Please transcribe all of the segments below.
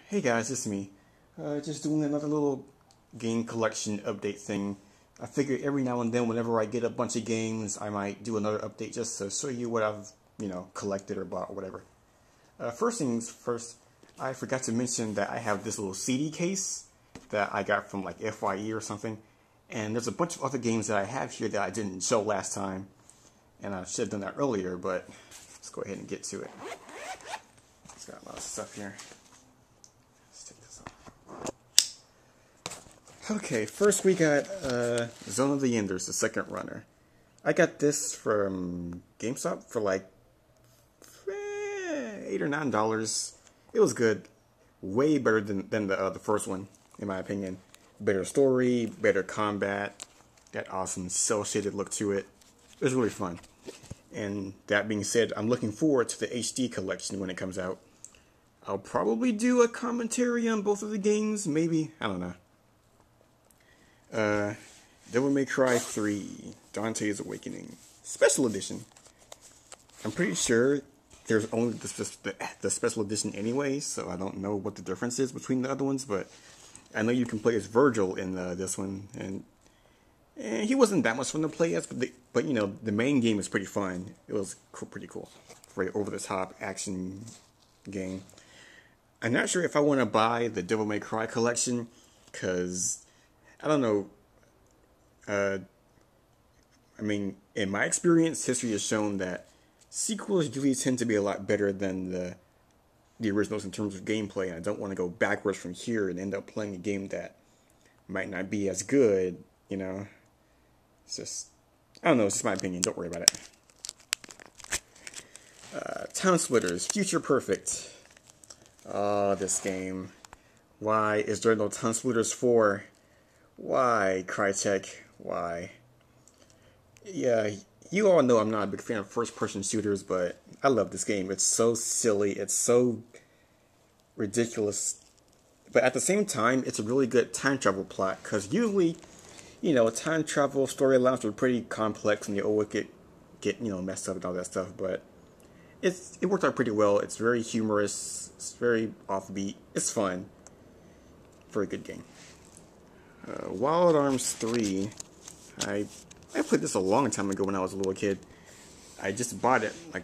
Hey guys, it's me. Just doing another little game collection update thing. I figure every now and then, whenever I get a bunch of games, I might do another update just to show you what I've, collected or bought or whatever. First things first, I forgot to mention that I have this little CD case that I got from like FYE or something. And there's a bunch of other games that I have here that I didn't show last time. And I should have done that earlier, but let's go ahead and get to it. It's got a lot of stuff here. Okay, first we got Zone of the Enders, the second runner. I got this from GameStop for like $8 or $9. It was good, way better than the first one, in my opinion. Better story, better combat, that awesome cel-shaded look to it. It was really fun. And that being said, I'm looking forward to the HD collection when it comes out. I'll probably do a commentary on both of the games, maybe, I don't know. Devil May Cry 3, Dante's Awakening, Special Edition. I'm pretty sure there's only the Special Edition anyway, so I don't know what the difference is between the other ones, but I know you can play as Virgil in this one, and he wasn't that much fun to play as, but the main game is pretty fun. It was pretty cool. Very over-the-top action game. I'm not sure if I want to buy the Devil May Cry collection, because I don't know. I mean, in my experience, history has shown that sequels usually tend to be a lot better than the originals in terms of gameplay. And I don't want to go backwards from here and end up playing a game that might not be as good. It's just, I don't know. It's just my opinion. Don't worry about it. Town Splitters, Future Perfect. Oh, this game. Why is there no Town Splitters 4? Why, Crytek? Why? Yeah, you all know I'm not a big fan of first-person shooters, but I love this game. It's so silly. It's so ridiculous. But at the same time, it's a really good time travel plot, because usually, time travel storylines are pretty complex and they always get messed up and all that stuff, but it worked out pretty well. It's very humorous. It's very offbeat. It's fun. Very good game. Wild Arms 3, I played this a long time ago when I was a little kid. I just bought it like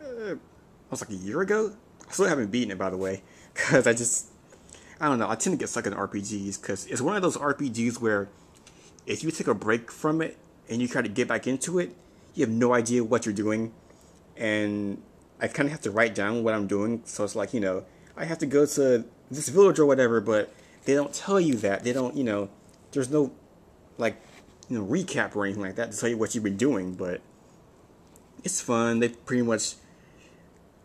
a year ago. I still haven't beaten it, by the way, because I don't know, I tend to get stuck in RPGs, because it's one of those RPGs where if you take a break from it and you try to get back into it, you have no idea what you're doing, and I kind of have to write down what I'm doing, so it's like, I have to go to this village or whatever, but they don't tell you that. They don't, there's no, recap or anything like that to tell you what you've been doing, but it's fun. They pretty much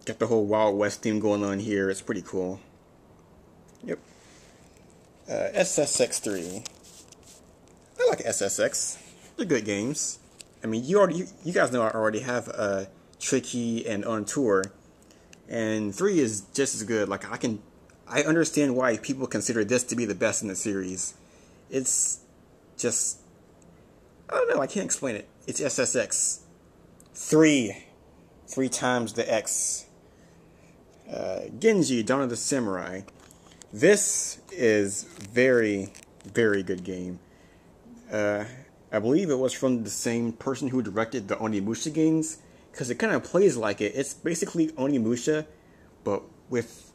got the whole Wild West theme going on here. It's pretty cool. Yep. SSX3. I like SSX. They're good games. I mean, you guys know I already have Tricky and On Tour, and 3 is just as good. Like, I understand why people consider this to be the best in the series. It's just, I don't know, I can't explain it. It's SSX. 3 times the X. Genji, Dawn of the Samurai. This is very, very good game. I believe it was from the same person who directed the Onimusha games, because it kind of plays like it. It's basically Onimusha, but with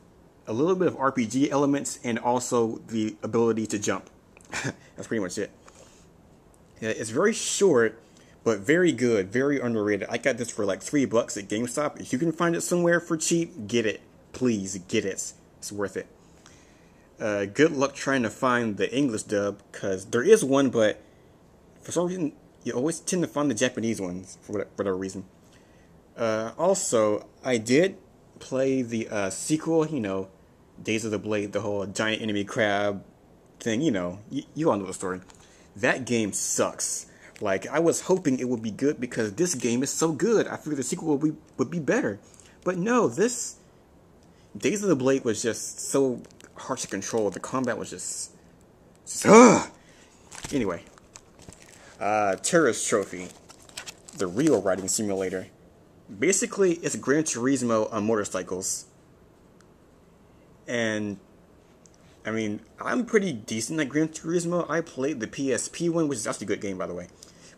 a little bit of RPG elements and also the ability to jump. That's pretty much it. Yeah, it's very short, but very good, very underrated. I got this for like $3 at GameStop. If you can find it somewhere for cheap, get it. Please, get it. It's worth it. Good luck trying to find the English dub, because there is one, but for some reason, you always tend to find the Japanese ones, for whatever reason. Also, I did play the sequel, Days of the Blade, the whole giant enemy crab thing, you all know the story. That game sucks. Like, I was hoping it would be good because this game is so good. I figured the sequel would be better. But no, this Days of the Blade was just so hard to control. The combat was just Anyway. Terrorist Trophy. The real riding simulator. Basically, it's Gran Turismo on motorcycles. And I mean, I'm pretty decent at Gran Turismo. I played the PSP one, which is actually a good game, by the way.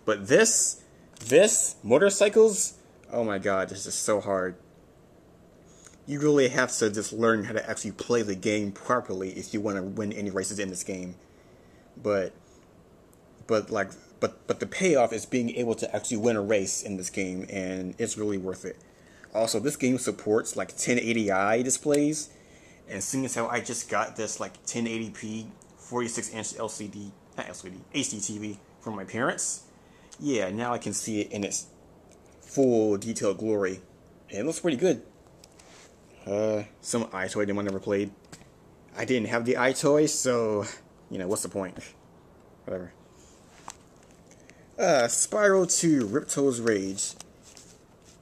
But this motorcycles, oh my god, this is so hard. You really have to just learn how to actually play the game properly if you want to win any races in this game. But the payoff is being able to actually win a race in this game, and it's really worth it. Also, this game supports like 1080i displays, and seeing as how I just got this like 1080p 46-inch HD TV from my parents, yeah, now I can see it in its full detailed glory, and it looks pretty good. Some iToy demo I never played. I didn't have the iToy, so you know, what's the point? Whatever. Spiral to Ripto's Rage.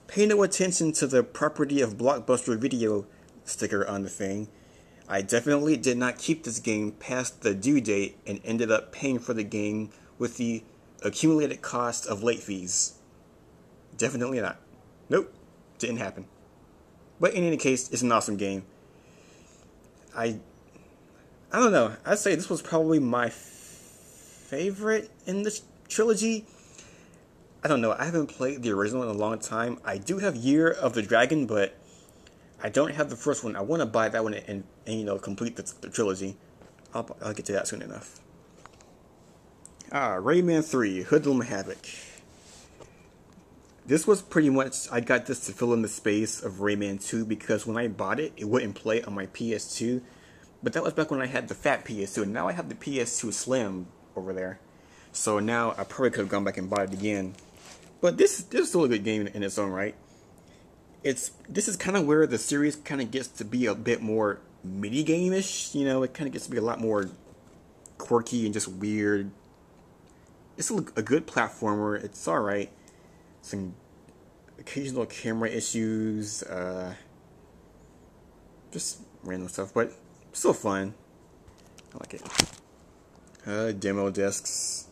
Pay no attention to the property of Blockbuster Video sticker on the thing. I definitely did not keep this game past the due date and ended up paying for the game with the accumulated cost of late fees. Definitely not. Nope, didn't happen. But in any case, it's an awesome game. I don't know. I'd say this was probably my favorite in this trilogy. I don't know. I haven't played the original in a long time. I do have Year of the Dragon, but I don't have the first one. I want to buy that one and you know, complete the trilogy. I'll get to that soon enough. Rayman 3, Hoodlum Havoc. This was pretty much, I got this to fill in the space of Rayman 2 because when I bought it, it wouldn't play on my PS2. But that was back when I had the fat PS2, and now I have the PS2 Slim over there. So now I probably could have gone back and bought it again. But this is still a good game in its own right. This is kind of where the series kind of gets to be a bit more mini-game-ish. You know, it kind of gets to be a lot more quirky and just weird. It's a good platformer. It's alright. Some occasional camera issues, just random stuff, but still fun. I like it. Demo discs.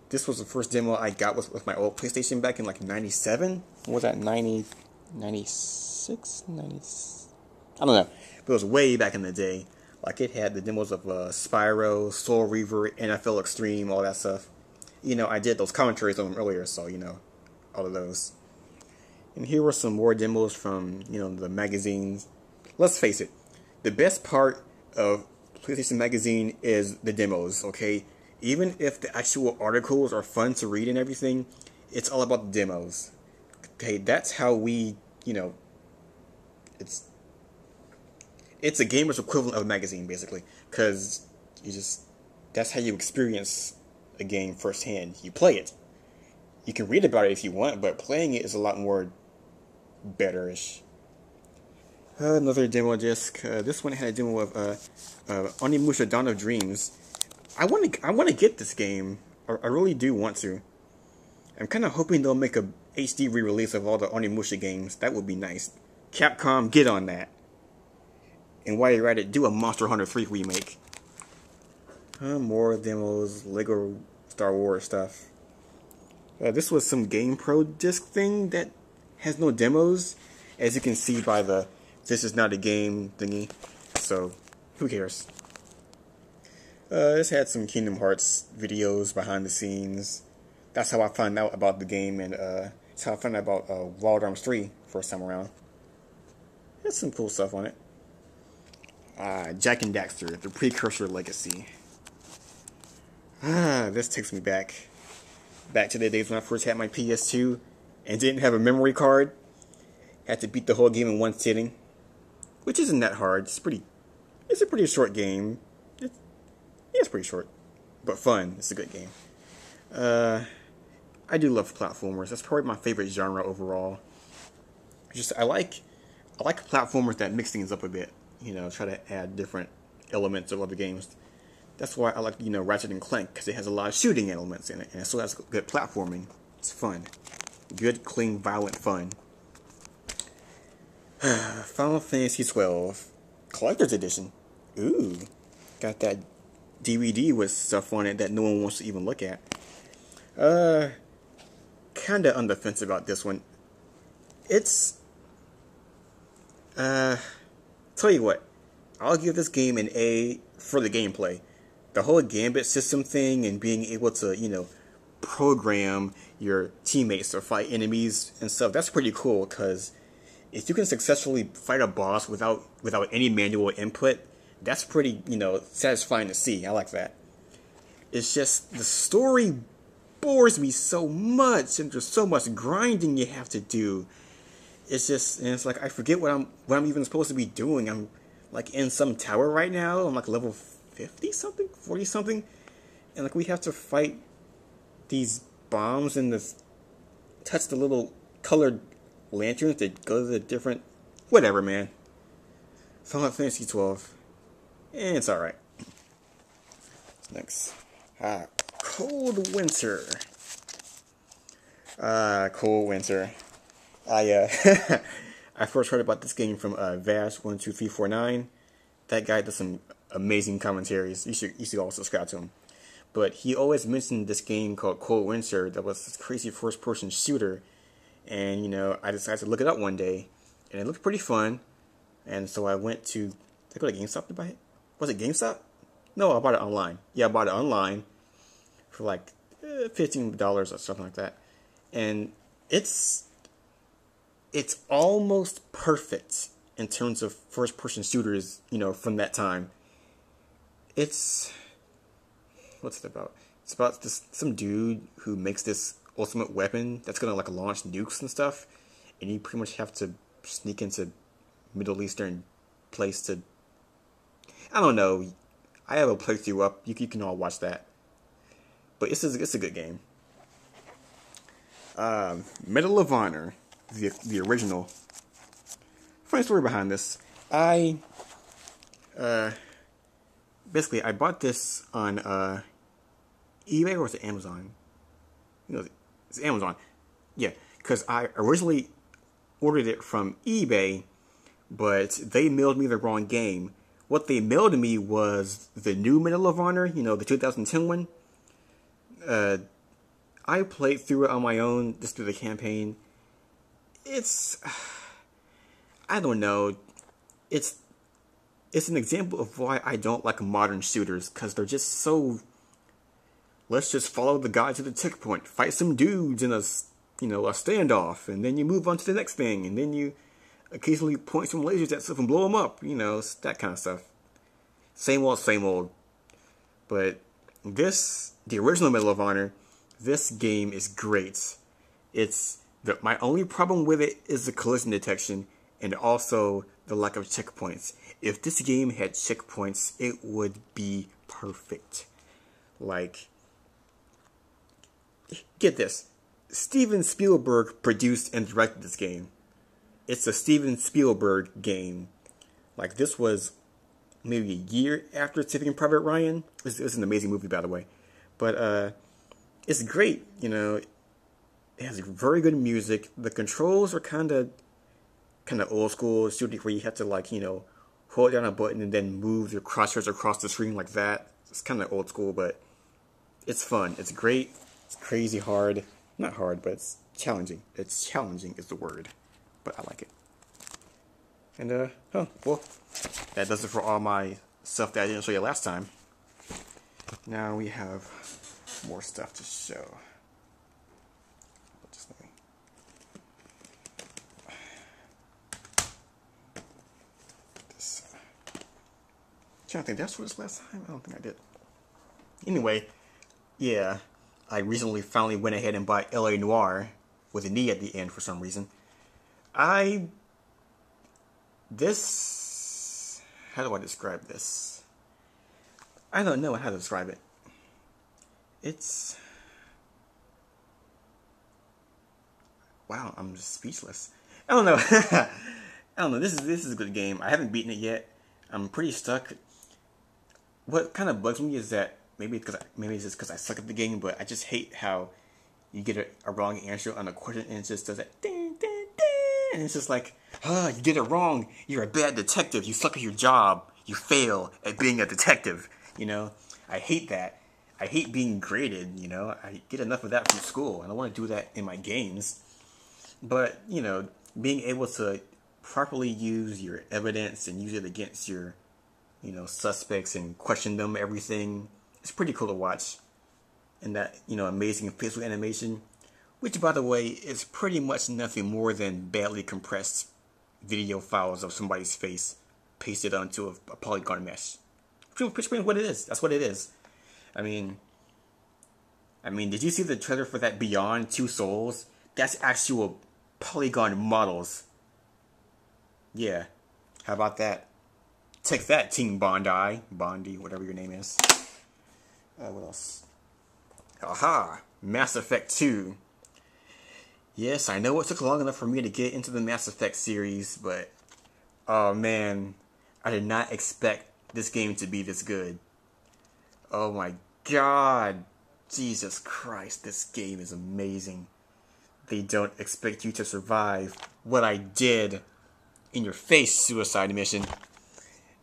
This was the first demo I got with my old PlayStation back in like 97. What was that, 96? I don't know. But it was way back in the day. Like, it had the demos of Spyro, Soul Reaver, NFL Extreme, all that stuff. You know, I did those commentaries on them earlier, so, you know, all of those. And here were some more demos from, you know, the magazines. Let's face it, the best part of PlayStation Magazine is the demos, okay? Even if the actual articles are fun to read and everything, it's all about the demos. Okay, that's how we, you know, it's a gamer's equivalent of a magazine, basically. Because that's how you experience a game firsthand. You play it. You can read about it if you want, but playing it is a lot more better-ish. Another demo disc. This one had a demo of Onimusha Dawn of Dreams. I want to get this game. I really do want to. I'm kind of hoping they'll make a HD re-release of all the Onimusha games. That would be nice. Capcom, get on that. And while you're at it, do a Monster Hunter 3 remake. More demos, Lego Star Wars stuff. This was some GamePro disc thing that has no demos, as you can see by the "this is not a game" thingy. So, who cares? This had some Kingdom Hearts videos behind the scenes. That's how I found out about the game, and that's how I found out about Wild Arms 3 first time around. There's some cool stuff on it. Jak and Daxter, the Precursor Legacy. This takes me back to the days when I first had my PS2 and didn't have a memory card. Had to beat the whole game in one sitting, which isn't that hard. It's a pretty short game. It's pretty short, but fun. It's a good game. I do love platformers. That's probably my favorite genre overall. I like platformers that mix things up a bit. You know, try to add different elements of other games. That's why I like, you know, Ratchet and Clank, because it has a lot of shooting elements in it, and so that's good platforming. It's fun. Good, clean, violent fun. Final Fantasy XII Collector's Edition. Ooh. Got that DVD with stuff on it that no one wants to even look at. Kinda on the fence about this one. It's... tell you what. I'll give this game an A for the gameplay. The whole gambit system thing and being able to, you know, program your teammates to fight enemies and stuff, that's pretty cool, because if you can successfully fight a boss without any manual input, that's pretty, you know, satisfying to see. I like that. It's just the story bores me so much, and there's so much grinding you have to do. It's just, and it's like I forget what I'm even supposed to be doing. I'm like in some tower right now. I'm like level 50 something, 40 something, and like we have to fight these bombs and touch the little colored lanterns that go to the different whatever, man. Final Fantasy 12, and it's all right. Next, Cold Winter. Cold Winter. I first heard about this game from Vash12349. That guy does some amazing commentaries. You should all subscribe to him. But he always mentioned this game called Cold Winter that was this crazy first-person shooter. And, you know, I decided to look it up one day, and it looked pretty fun. And so I went to, did I go to GameStop to buy it? Was it GameStop? No, I bought it online. Yeah, I bought it online for like $15 or something like that. And it's almost perfect in terms of first-person shooters, you know, from that time. What's it about? It's about some dude who makes this ultimate weapon that's gonna like launch nukes and stuff, and you pretty much have to sneak into Middle Eastern place to, I don't know. I have a playthrough up. You can all watch that. But it's a good game. Medal of Honor, the original. Funny story behind this. Basically I bought this on eBay, or was it Amazon? You know, it's Amazon. Yeah, because I originally ordered it from eBay, but they mailed me the wrong game. What they mailed to me was the new Medal of Honor, you know, the 2010 one. I played through it on my own, just through the campaign. I don't know. It's an example of why I don't like modern shooters, because they're just so, let's just follow the guy to the checkpoint, fight some dudes in a standoff, and then you move on to the next thing, and then you occasionally point some lasers at stuff and blow them up, you know, that kind of stuff. Same old, same old. But the original Medal of Honor, this game is great. My only problem with it is the collision detection, and also the lack of checkpoints. If this game had checkpoints, it would be perfect. Like, get this. Steven Spielberg produced and directed this game. It's a Steven Spielberg game. Like, this was maybe a year after Saving Private Ryan. It's an amazing movie, by the way. But, it's great, you know. It has very good music. The controls are kind of old school shooting, where you have to, like, you know, hold down a button and then move your crosshairs across the screen like that. It's kind of old school, but it's fun. It's great. It's crazy hard. Not hard, but it's challenging. It's challenging is the word, but I like it. And, well, that does it for all my stuff that I didn't show you last time. Now we have more stuff to show. Just let me... trying to think, did I show this last time? I don't think I did. Anyway, yeah, I recently finally went ahead and bought L.A. Noire with an E at the end for some reason. How do I describe this? I don't know how to describe it. Wow, I'm just speechless. I don't know. I don't know. This is a good game. I haven't beaten it yet. I'm pretty stuck. What kind of bugs me is that maybe it's just because I suck at the game, but I just hate how you get a wrong answer on a question and it just does that ding, ding, ding, and it's just like, you did it wrong. You're a bad detective. You suck at your job. You fail at being a detective. You know, I hate that. I hate being graded. You know, I get enough of that from school. I don't want to do that in my games. But you know, being able to properly use your evidence and use it against your suspects and question them, everything. It's pretty cool to watch. And that, amazing facial animation, which, by the way, is pretty much nothing more than badly compressed video files of somebody's face pasted onto a polygon mesh. Pretty much what it is. That's what it is. I mean, did you see the trailer for that Beyond Two Souls? That's actual polygon models. Yeah. How about that? Take that, Team Bondi, whatever your name is. What else? Aha! Mass Effect 2. Yes, I know it took long enough for me to get into the Mass Effect series, but oh man, I did not expect this game to be this good. Oh my god. Jesus Christ, this game is amazing. They don't expect you to survive what I did in your face suicide mission.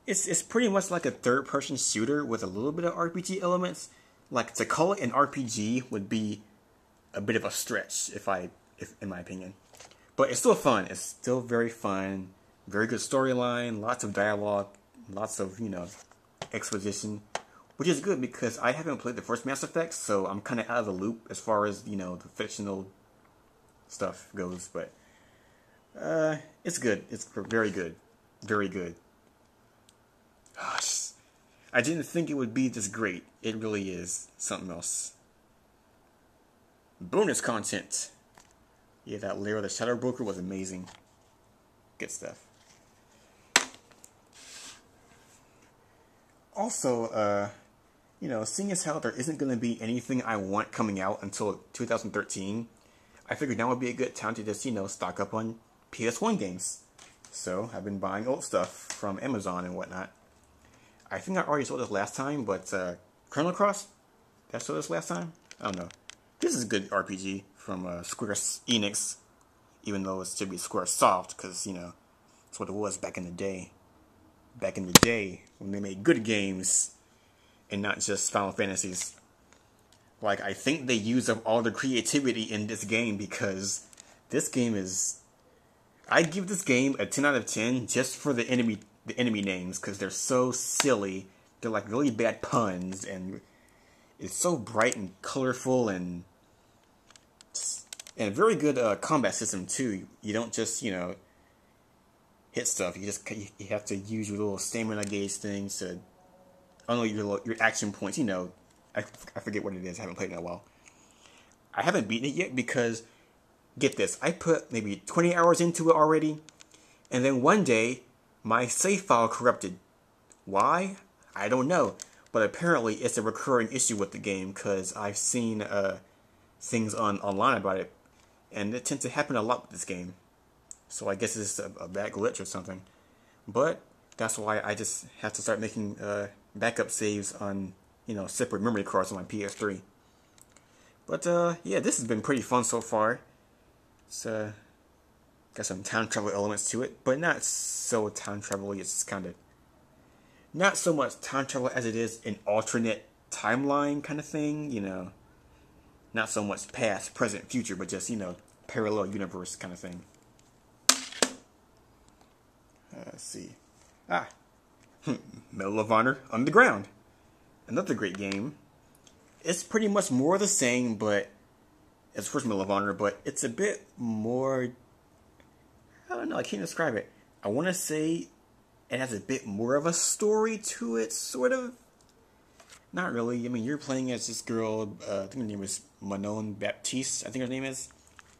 It's pretty much like a third-person shooter with a little bit of RPG elements. Like, to call it an RPG would be a bit of a stretch, if in my opinion. But it's still fun. It's still very fun. Very good storyline, lots of dialogue, lots of, exposition. Which is good because I haven't played the first Mass Effect, so I'm kind of out of the loop as far as, the fictional stuff goes. But it's good. It's very good. Very good. Gosh. I didn't think it would be this great. It really is something else. Bonus content. Yeah, that layer of the Shadow Broker was amazing. Good stuff. Also, seeing as how there isn't going to be anything I want coming out until 2013, I figured now would be a good time to just, stock up on PS1 games. So, I've been buying old stuff from Amazon and whatnot. I think I already sold this last time, but Chrono Cross? Did I sold this last time? I don't know. This is a good RPG from Square Enix, even though it should be Square Soft, because, that's what it was back in the day. Back in the day, when they made good games, and not just Final Fantasies. Like, I think they use up all the creativity in this game, because this game is... I'd give this game a 10 out of 10 just for the enemy names, because they're so silly. They're like really bad puns, and it's so bright and colorful, and a very good combat system too. You don't just hit stuff. You have to use your little stamina gauge things to unlock your action points. I forget what it is. I haven't played it in a while. I haven't beaten it yet because, get this, I put maybe 20 hours into it already, and then one day my save file corrupted. Why? I don't know. But apparently it's a recurring issue with the game, because I've seen things online about it. And it tends to happen a lot with this game. So I guess it's a bad glitch or something. But that's why I just have to start making backup saves on, separate memory cards on my PS3. But yeah, this has been pretty fun so far. It's got some time travel elements to it, but not so time travel. It's kind of not so much time travel as it is an alternate timeline kind of thing. Not so much past, present, future, but just parallel universe kind of thing. Let's see. Medal of Honor Underground, another great game. It's pretty much more the same, but as first Medal of Honor, but it's a bit more. I don't know, I can't describe it. I want to say it has a bit more of a story to it, sort of. Not really. You're playing as this girl, I think her name is Manon Baptiste, I think her name is.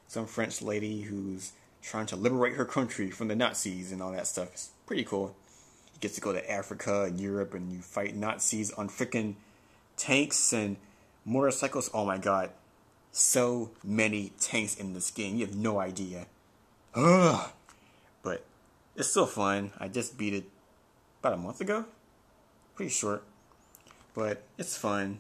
Some French lady who's trying to liberate her country from the Nazis and all that stuff. It's pretty cool. You get to go to Africa and Europe, and you fight Nazis on freaking tanks and motorcycles. Oh my god. So many tanks in this game. You have no idea. Ugh. But it's still fun. I just beat it about a month ago. Pretty short. But it's fun.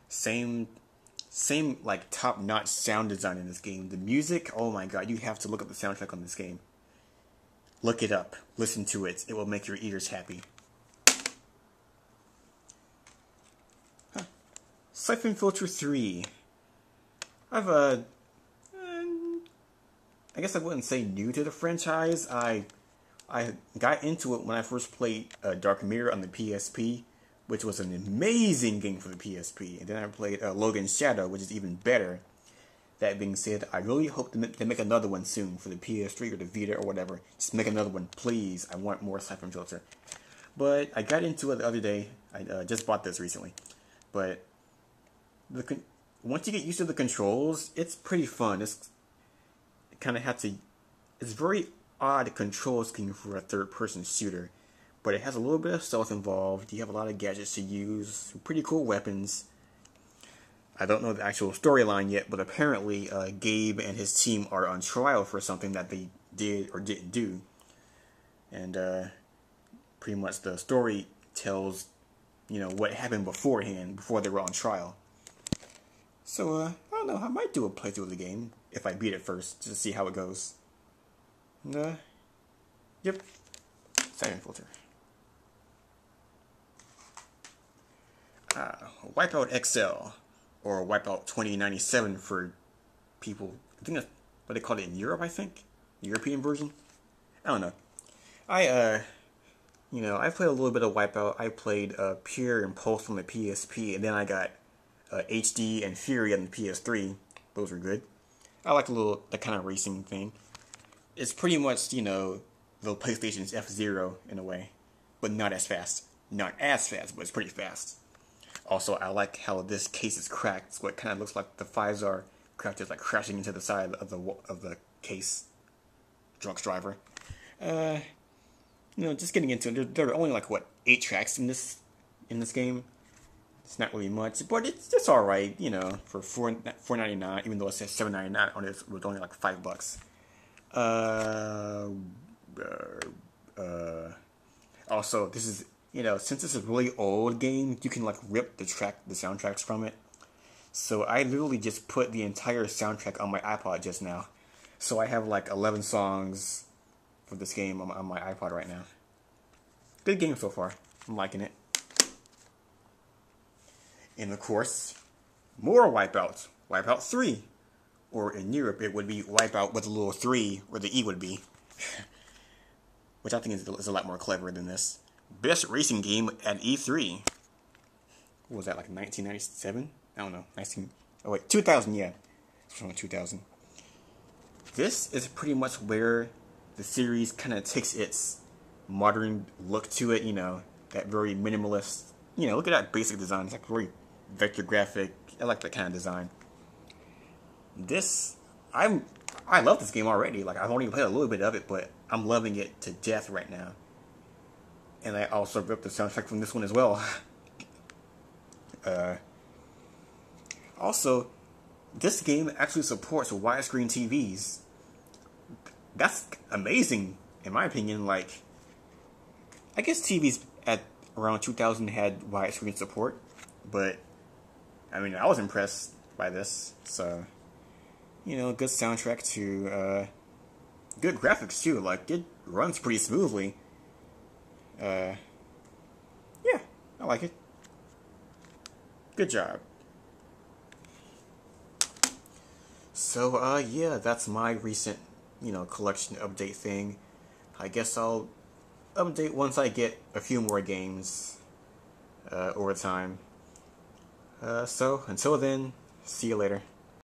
Same like top-notch sound design in this game. The music, oh my god, you have to look up the soundtrack on this game. Look it up. Listen to it. It will make your ears happy. Siphon Filter 3. I guess I wouldn't say new to the franchise. I I got into it when I first played Dark Mirror on the PSP, which was an amazing game for the PSP. And then I played Logan's Shadow, which is even better. That being said, I really hope they make another one soon for the PS3 or the Vita or whatever. Just make another one, please. I want more Siphon Filter. But I got into it the other day. I just bought this recently. But once you get used to the controls, it's pretty fun. It's very odd control scheme for a third-person shooter. But it has a little bit of stealth involved. You have a lot of gadgets to use. Some pretty cool weapons. I don't know the actual storyline yet, but apparently Gabe and his team are on trial for something that they did or didn't do. And pretty much the story tells, what happened beforehand, before they were on trial. So, I don't know, I might do a playthrough of the game, if I beat it first, just to see how it goes. And, yep, Siphon Filter. Wipeout XL. Or Wipeout 2097 for people. I think that's what they call it in Europe, I think. European version. I don't know. I played a little bit of Wipeout. I played Pure and Pulse on the PSP, and then I got HD and Fury on the PS3. Those were good. I like the kind of racing thing. It's pretty much, the PlayStation's F-Zero in a way. But not as fast. Not as fast, but it's pretty fast. Also, I like how this case is cracked. So it kind of looks like the fives are cracked, just like crashing into the side of the case. Drunk driver. Just getting into it. There are only 8 tracks in this game. It's not really much, but it's all right. For $4.99, even though it says $7.99 on it, it was only $5. Also, this is. Since it's a really old game, you can rip the soundtracks from it. So I literally just put the entire soundtrack on my iPod just now. So I have 11 songs for this game on my iPod right now. Good game so far. I'm liking it. And of course, more Wipeout. Wipeout 3. Or in Europe, it would be Wipeout with a little 3, where the E would be. Which I think is a lot more clever than this. Best racing game at E3. What was that, 1997? I don't know. 2000, yeah. It's from 2000. This is pretty much where the series kind of takes its modern look to it, that very minimalist. Look at that basic design. It's very vector graphic. I like that kind of design. I love this game already. I've only played a little bit of it, but I'm loving it to death right now. And I also ripped the soundtrack from this one as well. Also, this game actually supports widescreen TVs. That's amazing, in my opinion. I guess TVs at around 2000 had widescreen support, but I was impressed by this. So, good soundtrack too. Good graphics too. It runs pretty smoothly. Yeah, I like it. Good job. So, yeah, that's my recent, collection update thing. I guess I'll update once I get a few more games, over time. So, until then, see you later.